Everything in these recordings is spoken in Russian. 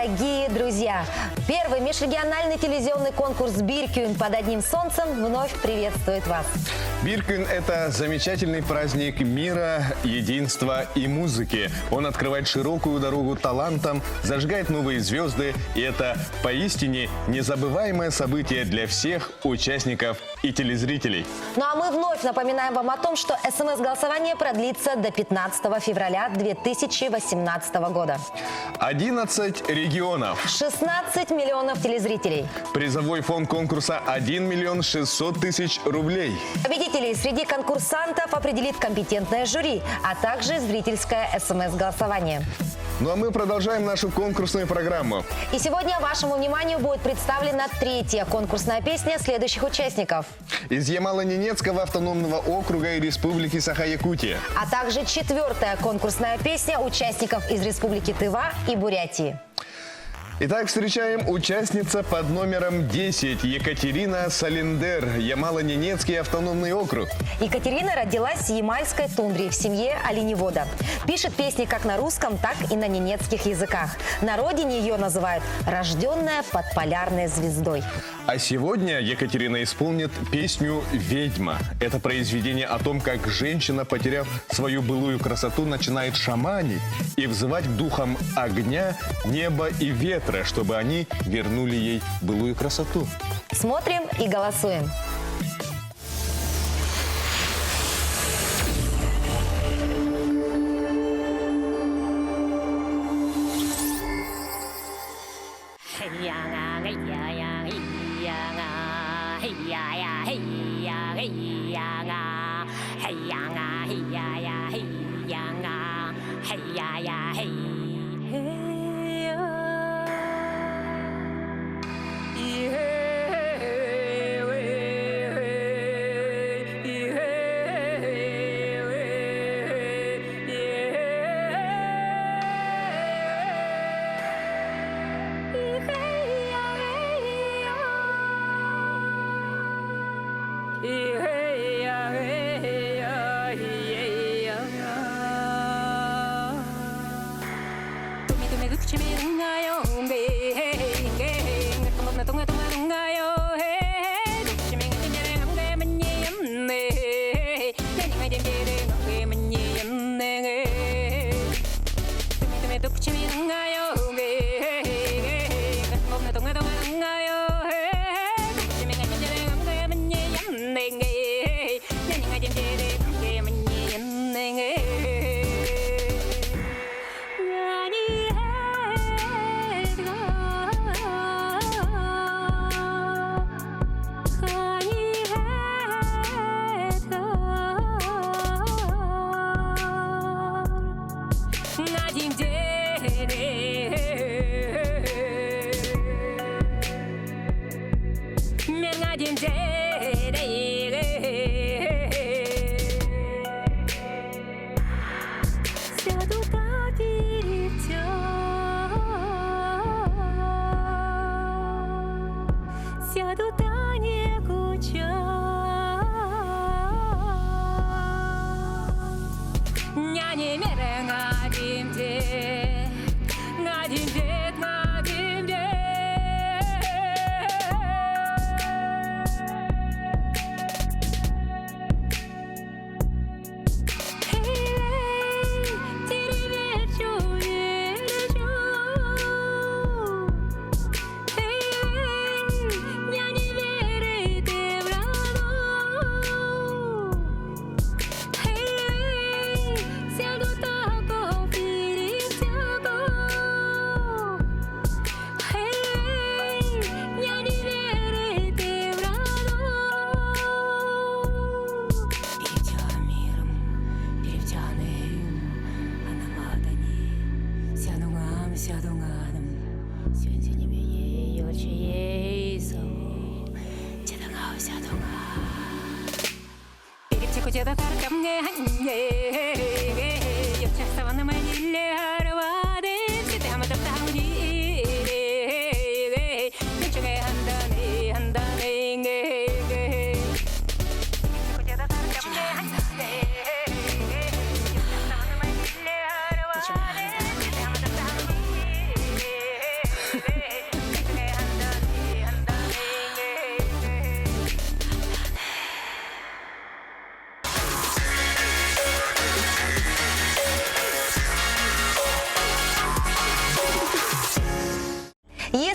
дорогие друзья! Первый межрегиональный телевизионный конкурс «Биркюн» под одним солнцем вновь приветствует вас. Биркюн – это замечательный праздник мира, единства и музыки. Он открывает широкую дорогу талантам, зажигает новые звезды, и это поистине незабываемое событие для всех участников и телезрителей. Ну а мы вновь напоминаем вам о том, что СМС-голосование продлится до 15 февраля 2018 года. 11 регионов. 16 миллионов телезрителей. Призовой фонд конкурса 1 миллион 600 тысяч рублей. Победителей среди конкурсантов определит компетентное жюри, а также зрительское СМС-голосование. Ну а мы продолжаем нашу конкурсную программу. И сегодня вашему вниманию будет представлена третья конкурсная песня следующих участников. Из Ямало-Ненецкого автономного округа и Республики Саха-Якутия. А также четвертая конкурсная песня участников из Республики Тыва и Бурятии. Итак, встречаем участница под номером 10 Екатерина Салендер, Ямало-Ненецкий автономный округ. Екатерина родилась в Ямальской тундре в семье оленевода. Пишет песни как на русском, так и на ненецких языках. На родине ее называют «рожденная под полярной звездой». А сегодня Екатерина исполнит песню «Ведьма». Это произведение о том, как женщина, потеряв свою былую красоту, начинает шаманить и взывать к духам огня, неба и ветра, чтобы они вернули ей былую красоту. Смотрим и голосуем.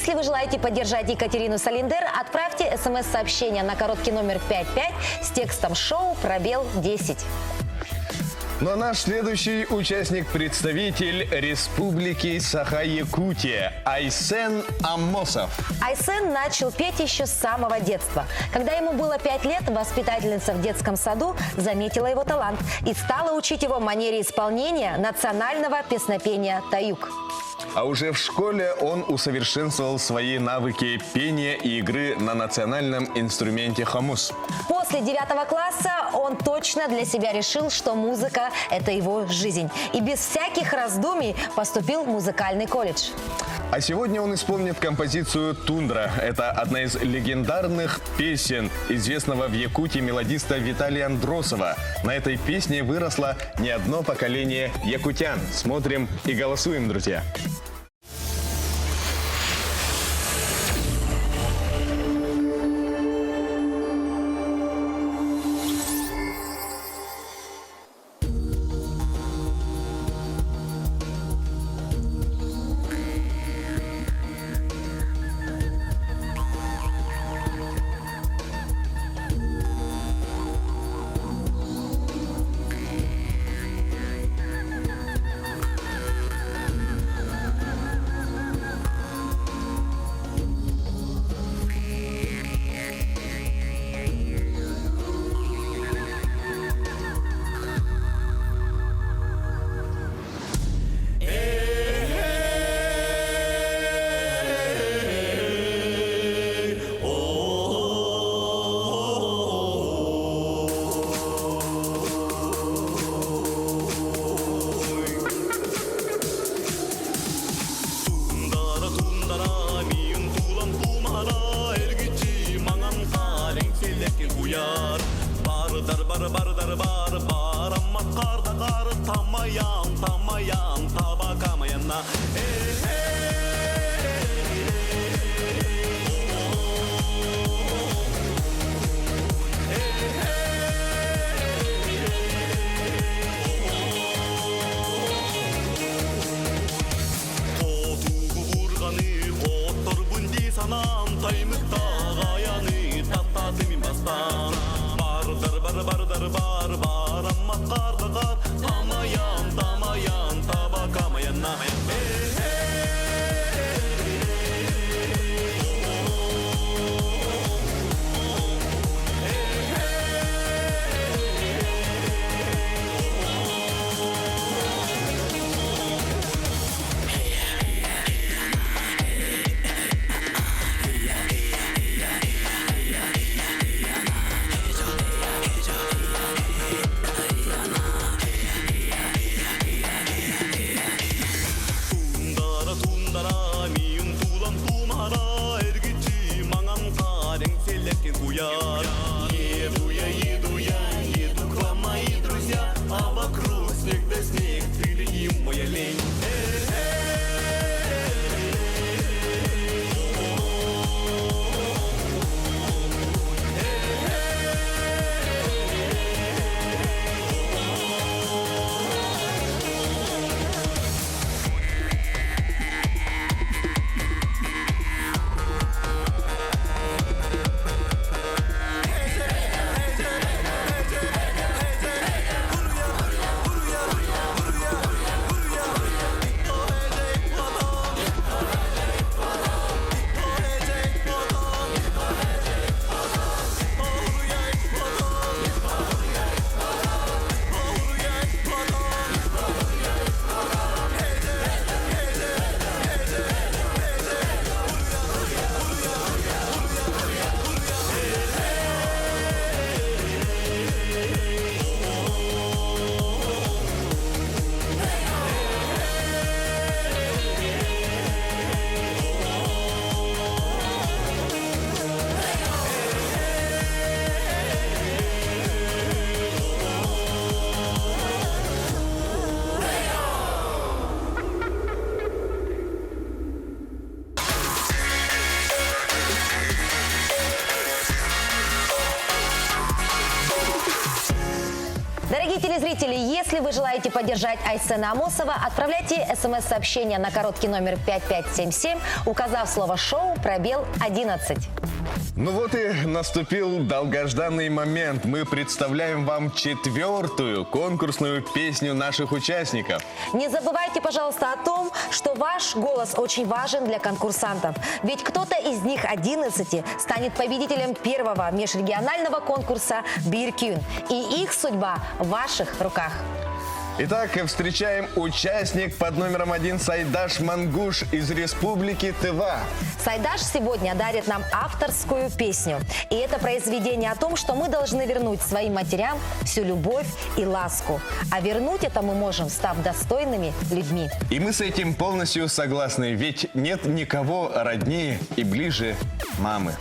Если вы желаете поддержать Екатерину Салиндер, отправьте смс-сообщение на короткий номер 55 с текстом «Шоу пробел 10». Ну а наш следующий участник – представитель Республики Саха-Якутия Айсен Аммосов. Айсен начал петь еще с самого детства. Когда ему было 5 лет, воспитательница в детском саду заметила его талант и стала учить его манере исполнения национального песнопения «Таюк». А уже в школе он усовершенствовал свои навыки пения и игры на национальном инструменте хамус. После 9 класса он точно для себя решил, что музыка – это его жизнь. И без всяких раздумий поступил в музыкальный колледж. А сегодня он исполнит композицию «Тундра». Это одна из легендарных песен известного в Якутии мелодиста Виталия Андросова. На этой песне выросло не одно поколение якутян. Смотрим и голосуем, друзья. Дорогие телезрители, если вы желаете поддержать Айсена Амосова, отправляйте смс-сообщение на короткий номер 5577, указав слово «шоу» пробел 11. Ну вот и наступил долгожданный момент. Мы представляем вам 4-ю конкурсную песню наших участников. Не забывайте, пожалуйста, о том, что ваш голос очень важен для конкурсантов. Ведь кто-то из них, 11, станет победителем первого межрегионального конкурса «Биркюн». И их судьба в ваших руках. Итак, встречаем участник под номером 1 Сайдаш Мангуш из Республики Тыва. Сайдаш сегодня дарит нам авторскую песню. И это произведение о том, что мы должны вернуть своим матерям всю любовь и ласку. А вернуть это мы можем, став достойными людьми. И мы с этим полностью согласны, ведь нет никого роднее и ближе мамы.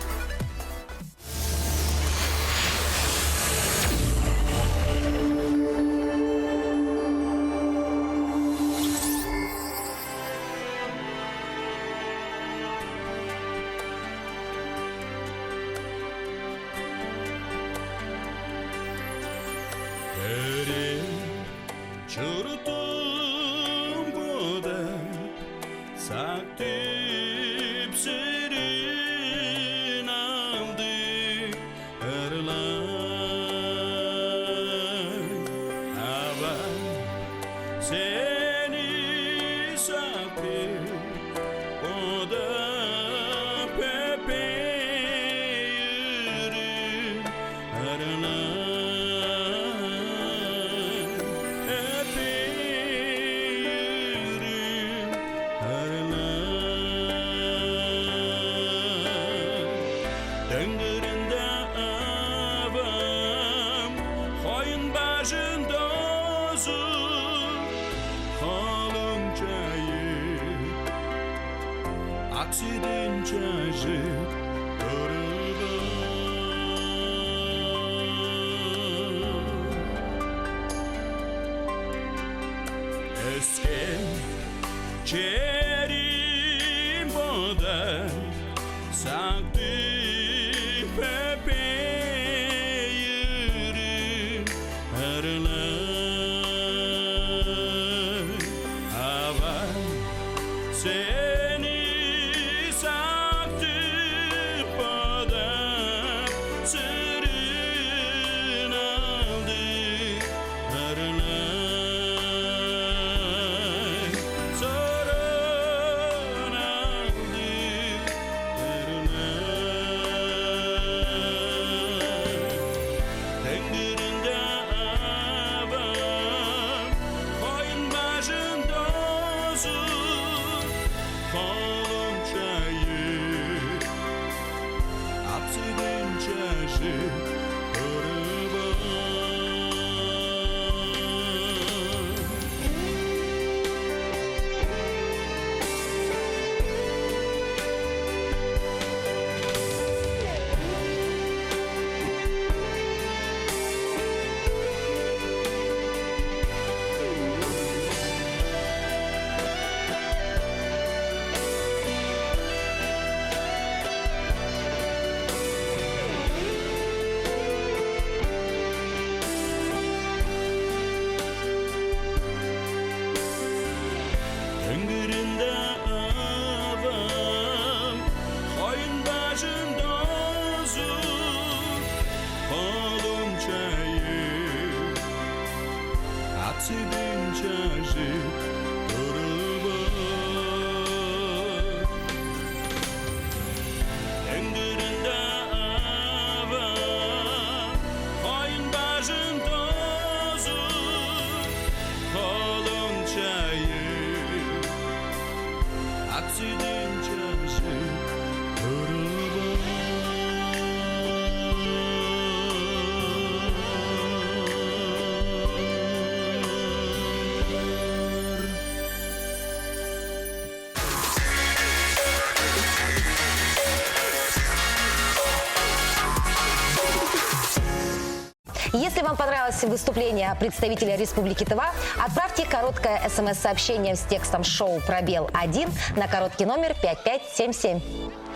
Если вам понравилось выступление представителя Республики Тыва, отправьте короткое смс-сообщение с текстом «Шоу пробел 1» на короткий номер 5577.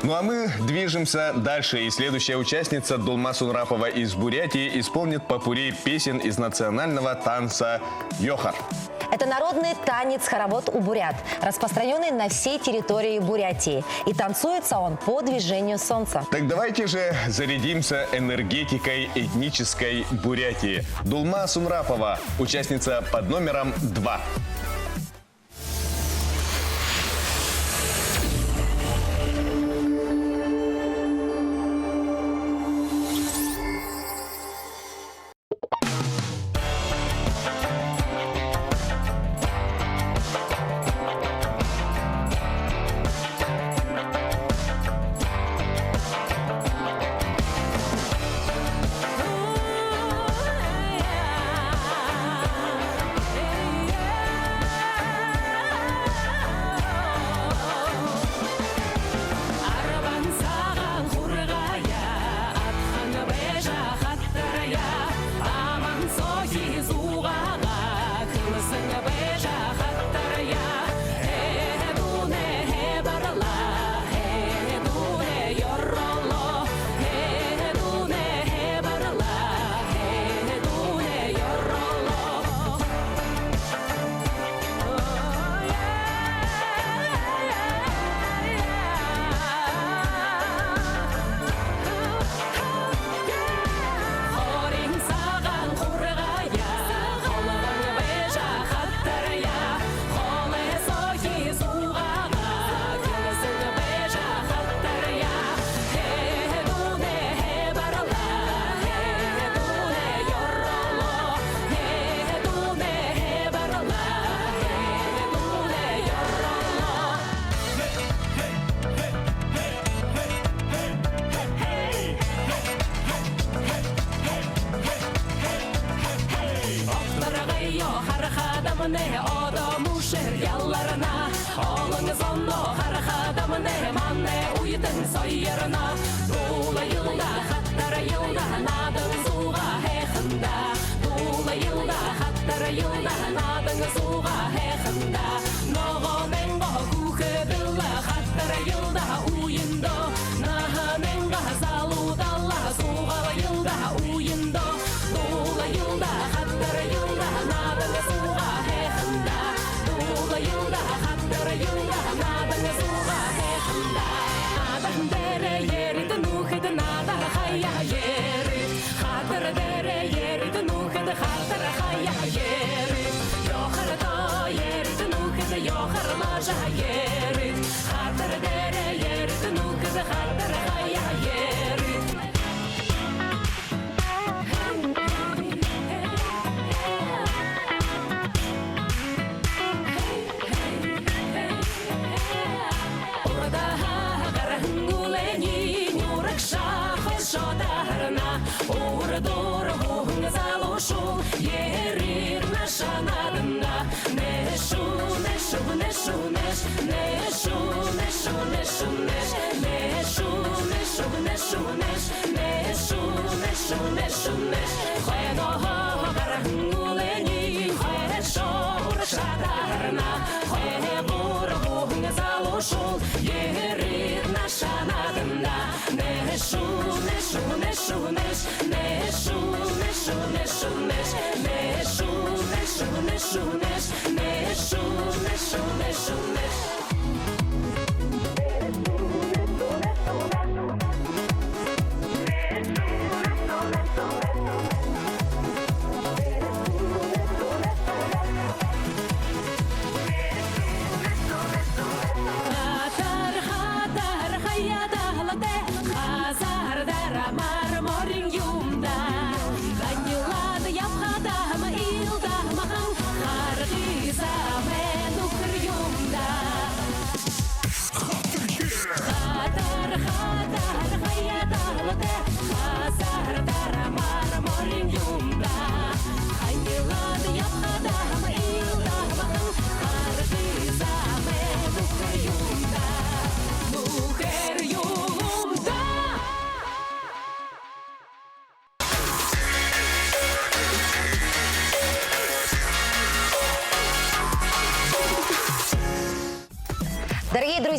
Ну а мы движемся дальше. И следующая участница Дулма Сунрапова из Бурятии исполнит попурри песен из национального танца «Йохар». Это народный танец-хоровод у бурят, распространенный на всей территории Бурятии. И танцуется он по движению солнца. Так давайте же зарядимся энергетикой этнической Бурятии. Дулма Сунрапова, участница под номером 2.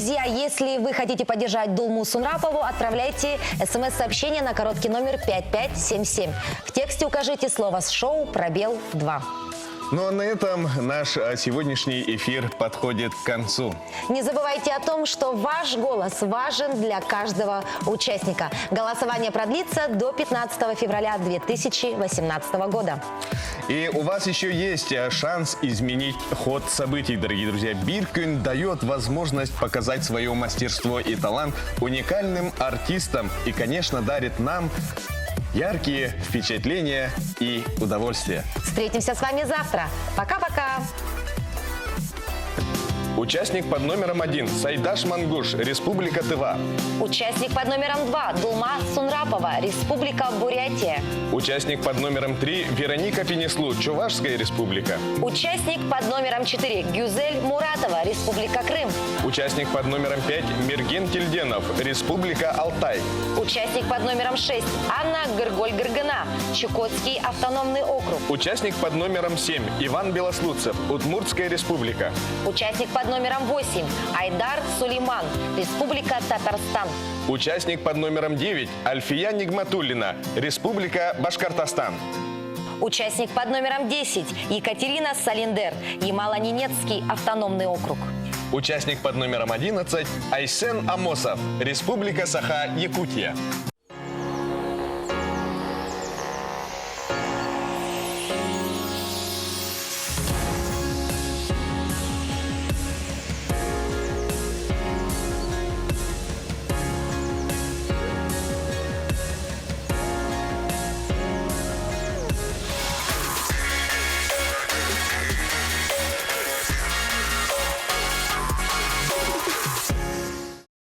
Друзья, если вы хотите поддержать Дулму Сунрапову, отправляйте смс-сообщение на короткий номер 5577. В тексте укажите слово «шоу» пробел 2. Ну а на этом наш сегодняшний эфир подходит к концу. Не забывайте о том, что ваш голос важен для каждого участника. Голосование продлится до 15 февраля 2018 года. И у вас еще есть шанс изменить ход событий, дорогие друзья. Биркюн дает возможность показать свое мастерство и талант уникальным артистам и, конечно, дарит нам яркие впечатления и удовольствие. Встретимся с вами завтра. Пока-пока. Участник под номером 1 Сайдаш Мангуш, Республика Тыва. Участник под номером 2 Дулма Сунрапова, Республика Бурятия. Участник под номером 3 Вероника Пенеслу, Чувашская Республика. Участник под номером 4 Гюзель Муратова, Республика Крым. Участник под номером 5 Мерген Тильденов, Республика Алтай. Участник под номером 6 Анна Гырголь-Гыргына, Чукотский автономный округ. Участник под номером 7 Иван Белослудцев, Удмуртская Республика. Участник под номером 8 Айдар Сулейман, Республика Татарстан. Участник под номером 9 Альфия Нигматуллина, Республика Башкортостан. Участник под номером 10 Екатерина Салиндер, Ямало-Ненецкий автономный округ. Участник под номером 11 Айсен Амосов, Республика Саха-Якутия.